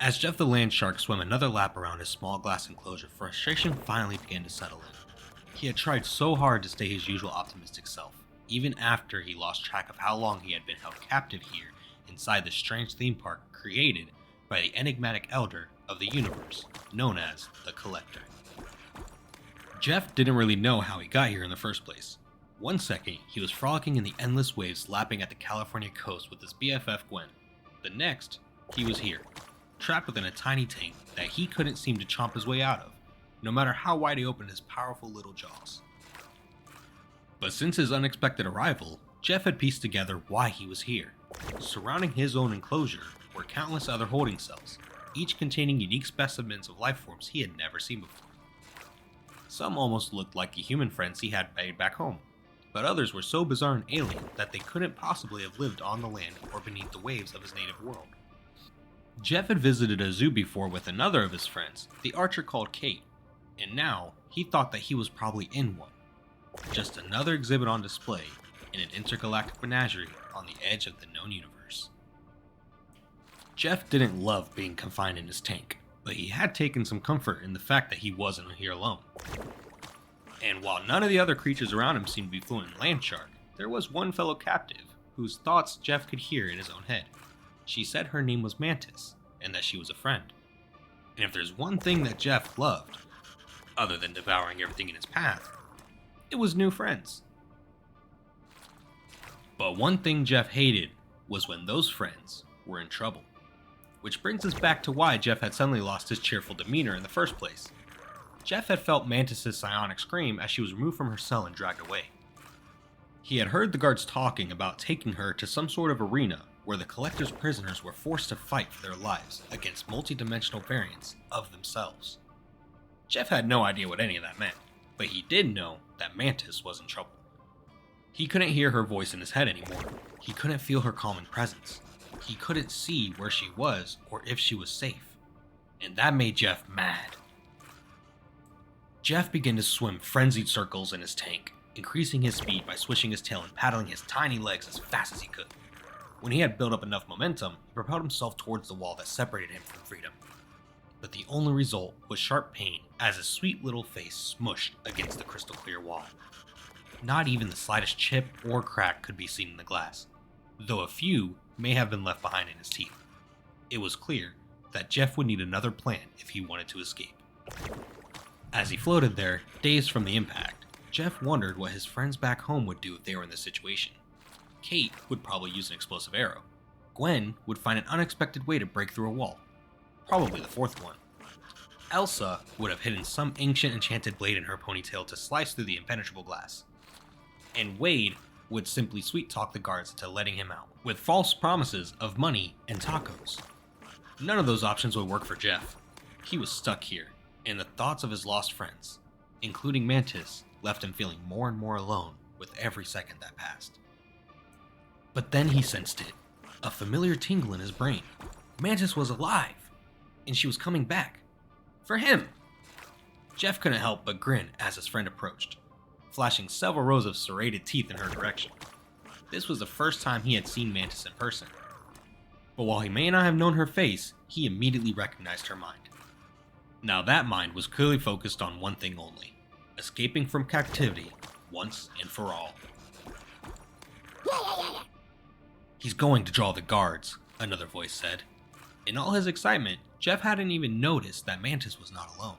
As Jeff the land shark swam another lap around his small glass enclosure, frustration finally began to settle in. He had tried so hard to stay his usual optimistic self, even after he lost track of how long he had been held captive here inside the strange theme park created by the enigmatic elder of the universe, known as the Collector. Jeff didn't really know how he got here in the first place. One second, he was frolicking in the endless waves lapping at the California coast with his BFF Gwen. The next, he was here, trapped within a tiny tank that he couldn't seem to chomp his way out of, no matter how wide he opened his powerful little jaws. But since his unexpected arrival, Jeff had pieced together why he was here. Surrounding his own enclosure were countless other holding cells, each containing unique specimens of life forms he had never seen before. Some almost looked like the human friends he had made back home, but others were so bizarre and alien that they couldn't possibly have lived on the land or beneath the waves of his native world. Jeff had visited a zoo before with another of his friends, the archer called Kate, and now he thought that he was probably in one. Just another exhibit on display in an intergalactic menagerie on the edge of the known universe. Jeff didn't love being confined in his tank, but he had taken some comfort in the fact that he wasn't here alone. And while none of the other creatures around him seemed to be fluent in landshark, there was one fellow captive whose thoughts Jeff could hear in his own head. She said her name was Mantis, and that she was a friend. And if there's one thing that Jeff loved, other than devouring everything in his path, it was new friends. But one thing Jeff hated was when those friends were in trouble. Which brings us back to why Jeff had suddenly lost his cheerful demeanor in the first place. Jeff had felt Mantis' psionic scream as she was removed from her cell and dragged away. He had heard the guards talking about taking her to some sort of arena where the Collector's prisoners were forced to fight for their lives against multi-dimensional variants of themselves. Jeff had no idea what any of that meant, but he did know that Mantis was in trouble. He couldn't hear her voice in his head anymore. He couldn't feel her calming presence. He couldn't see where she was or if she was safe. And that made Jeff mad. Jeff began to swim frenzied circles in his tank, increasing his speed by swishing his tail and paddling his tiny legs as fast as he could. When he had built up enough momentum, he propelled himself towards the wall that separated him from freedom. But the only result was sharp pain as his sweet little face smushed against the crystal clear wall. Not even the slightest chip or crack could be seen in the glass, though a few may have been left behind in his teeth. It was clear that Jeff would need another plan if he wanted to escape. As he floated there, dazed from the impact, Jeff wondered what his friends back home would do if they were in this situation. Kate would probably use an explosive arrow. Gwen would find an unexpected way to break through a wall, probably the fourth one. Elsa would have hidden some ancient enchanted blade in her ponytail to slice through the impenetrable glass. And Wade would simply sweet-talk the guards into letting him out, with false promises of money and tacos. None of those options would work for Jeff. He was stuck here, and the thoughts of his lost friends, including Mantis, left him feeling more and more alone with every second that passed. But then he sensed it, a familiar tingle in his brain. Mantis was alive, and she was coming back. For him! Jeff couldn't help but grin as his friend approached, flashing several rows of serrated teeth in her direction. This was the first time he had seen Mantis in person. But while he may not have known her face, he immediately recognized her mind. Now that mind was clearly focused on one thing only: escaping from captivity once and for all. He's going to draw the guards, another voice said. In all his excitement, Jeff hadn't even noticed that Mantis was not alone.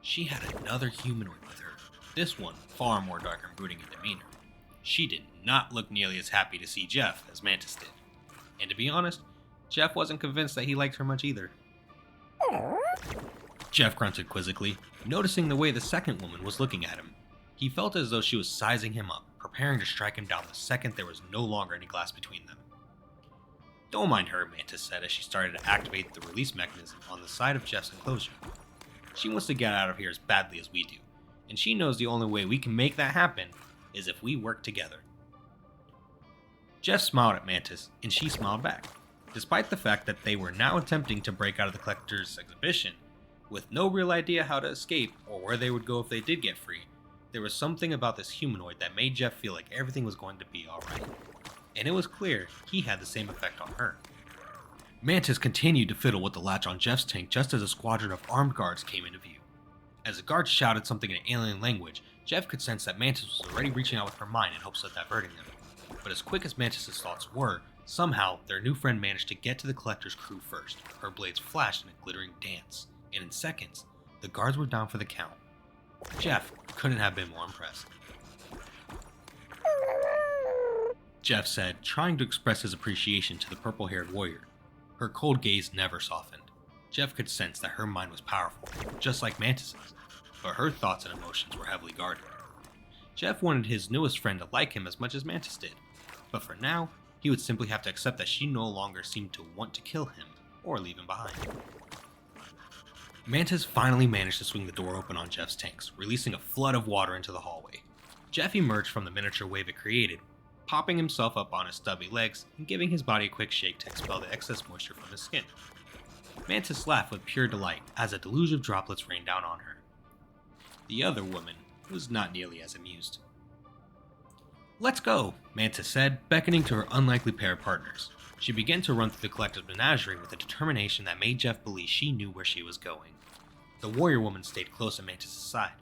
She had another humanoid with her, this one far more dark and brooding in demeanor. She did not look nearly as happy to see Jeff as Mantis did. And to be honest, Jeff wasn't convinced that he liked her much either. Jeff grunted quizzically, noticing the way the second woman was looking at him. He felt as though she was sizing him up, preparing to strike him down the second there was no longer any glass between them. Don't mind her, Mantis said as she started to activate the release mechanism on the side of Jeff's enclosure. She wants to get out of here as badly as we do, and she knows the only way we can make that happen is if we work together. Jeff smiled at Mantis, and she smiled back. Despite the fact that they were now attempting to break out of the Collector's exhibition, with no real idea how to escape or where they would go if they did get free, there was something about this humanoid that made Jeff feel like everything was going to be alright. And it was clear he had the same effect on her. Mantis continued to fiddle with the latch on Jeff's tank just as a squadron of armed guards came into view. As the guards shouted something in alien language, Jeff could sense that Mantis was already reaching out with her mind in hopes of diverting them. But as quick as Mantis' thoughts were, somehow their new friend managed to get to the Collector's crew first. Her blades flashed in a glittering dance, and in seconds, the guards were down for the count. Jeff couldn't have been more impressed. Jeff said, trying to express his appreciation to the purple-haired warrior. Her cold gaze never softened. Jeff could sense that her mind was powerful, just like Mantis's, but her thoughts and emotions were heavily guarded. Jeff wanted his newest friend to like him as much as Mantis did, but for now, he would simply have to accept that she no longer seemed to want to kill him or leave him behind. Mantis finally managed to swing the door open on Jeff's tanks, releasing a flood of water into the hallway. Jeff emerged from the miniature wave it created, popping himself up on his stubby legs and giving his body a quick shake to expel the excess moisture from his skin. Mantis laughed with pure delight as a deluge of droplets rained down on her. The other woman was not nearly as amused. "Let's go," Mantis said, beckoning to her unlikely pair of partners. She began to run through the Collector's menagerie with a determination that made Jeff believe she knew where she was going. The warrior woman stayed close at Mantis' side,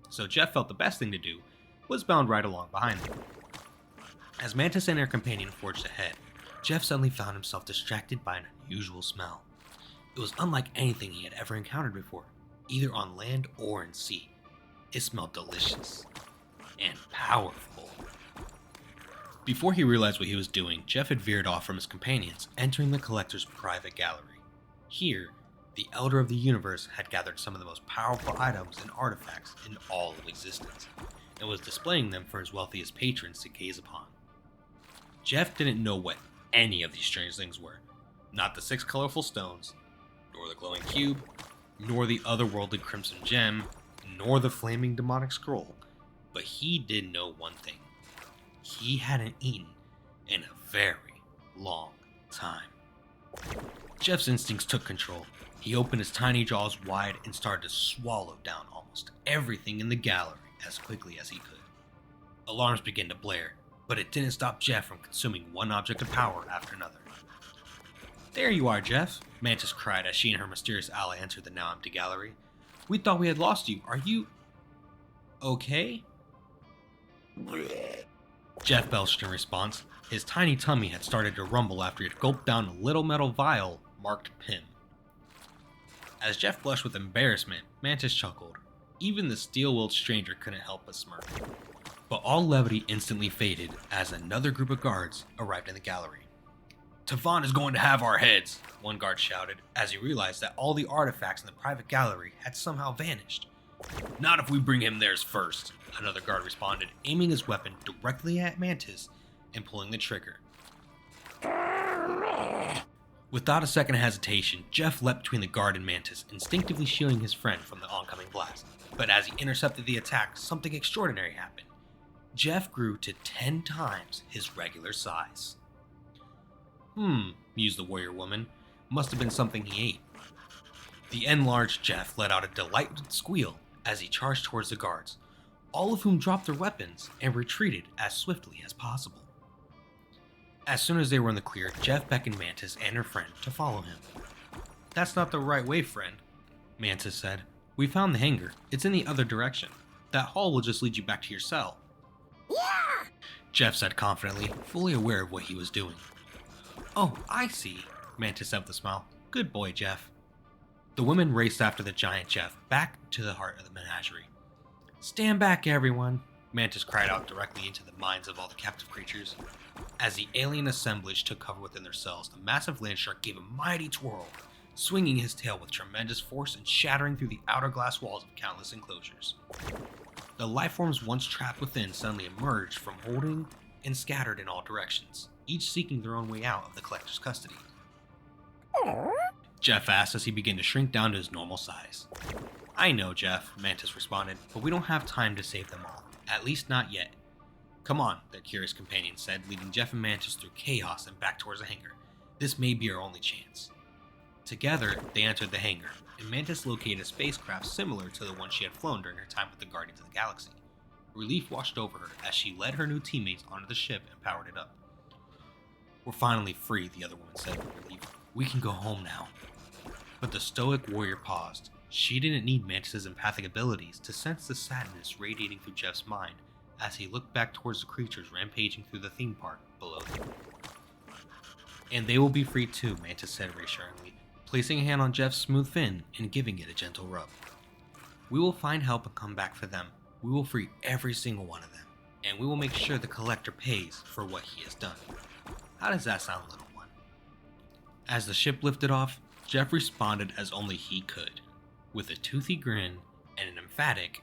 so Jeff felt the best thing to do was bound right along behind them. As Mantis and her companion forged ahead, Jeff suddenly found himself distracted by an unusual smell. It was unlike anything he had ever encountered before, either on land or in sea. It smelled delicious and powerful. Before he realized what he was doing, Jeff had veered off from his companions, entering the Collector's private gallery. Here, the Elder of the Universe had gathered some of the most powerful items and artifacts in all of existence, and was displaying them for his wealthiest patrons to gaze upon. Jeff didn't know what any of these strange things were. Not the 6 colorful stones, nor the glowing cube, nor the otherworldly crimson gem, nor the flaming demonic scroll. But he did know one thing. He hadn't eaten in a very long time. Jeff's instincts took control. He opened his tiny jaws wide and started to swallow down almost everything in the gallery as quickly as he could. Alarms began to blare, but it didn't stop Jeff from consuming one object of power after another. "There you are, Jeff," Mantis cried as she and her mysterious ally entered the now empty gallery. "We thought we had lost you. Are you okay?" Jeff belched in response. His tiny tummy had started to rumble after he had gulped down a little metal vial marked Pim. As Jeff blushed with embarrassment, Mantis chuckled. Even the steel-willed stranger couldn't help but smirk. But all levity instantly faded as another group of guards arrived in the gallery. "Tavon is going to have our heads," one guard shouted, as he realized that all the artifacts in the private gallery had somehow vanished. "Not if we bring him theirs first," another guard responded, aiming his weapon directly at Mantis and pulling the trigger. Without a second of hesitation, Jeff leapt between the guard and Mantis, instinctively shielding his friend from the oncoming blast. But as he intercepted the attack, something extraordinary happened. Jeff grew to 10 times his regular size. Mused the warrior woman. Must have been something he ate. The enlarged Jeff let out a delighted squeal as he charged towards the guards, all of whom dropped their weapons and retreated as swiftly as possible. As soon as they were in the clear, Jeff beckoned Mantis and her friend to follow him. "That's not the right way, friend," Mantis said. "We found the hangar. It's in the other direction. That hall will just lead you back to your cell." "Yeah," Jeff said confidently, fully aware of what he was doing. "Oh, I see," Mantis said with a smile. "Good boy, Jeff." The women raced after the giant Jeff back to the heart of the menagerie. "Stand back, everyone," Mantis cried out directly into the minds of all the captive creatures. As the alien assemblage took cover within their cells, the massive landshark gave a mighty twirl, swinging his tail with tremendous force and shattering through the outer glass walls of countless enclosures. The lifeforms once trapped within suddenly emerged from holding and scattered in all directions, each seeking their own way out of the Collector's custody. Jeff asked as he began to shrink down to his normal size. "I know, Jeff," Mantis responded, "but we don't have time to save them all. At least not yet." "Come on," their curious companion said, leading Jeff and Mantis through chaos and back towards the hangar. "This may be our only chance." Together, they entered the hangar, and Mantis located a spacecraft similar to the one she had flown during her time with the Guardians of the Galaxy. Relief washed over her as she led her new teammates onto the ship and powered it up. "We're finally free," the other woman said with relief. We can go home now. But the stoic warrior paused. She didn't need Mantis's empathic abilities to sense the sadness radiating through Jeff's mind as he looked back towards the creatures rampaging through the theme park below them. And they will be free too, Mantis said reassuringly, placing a hand on Jeff's smooth fin and giving it a gentle rub. We will find help and come back for them. We will free every single one of them, and we will make sure the collector pays for what he has done. How does that sound, little one? As the ship lifted off, Jeff responded as only he could, with a toothy grin and an emphatic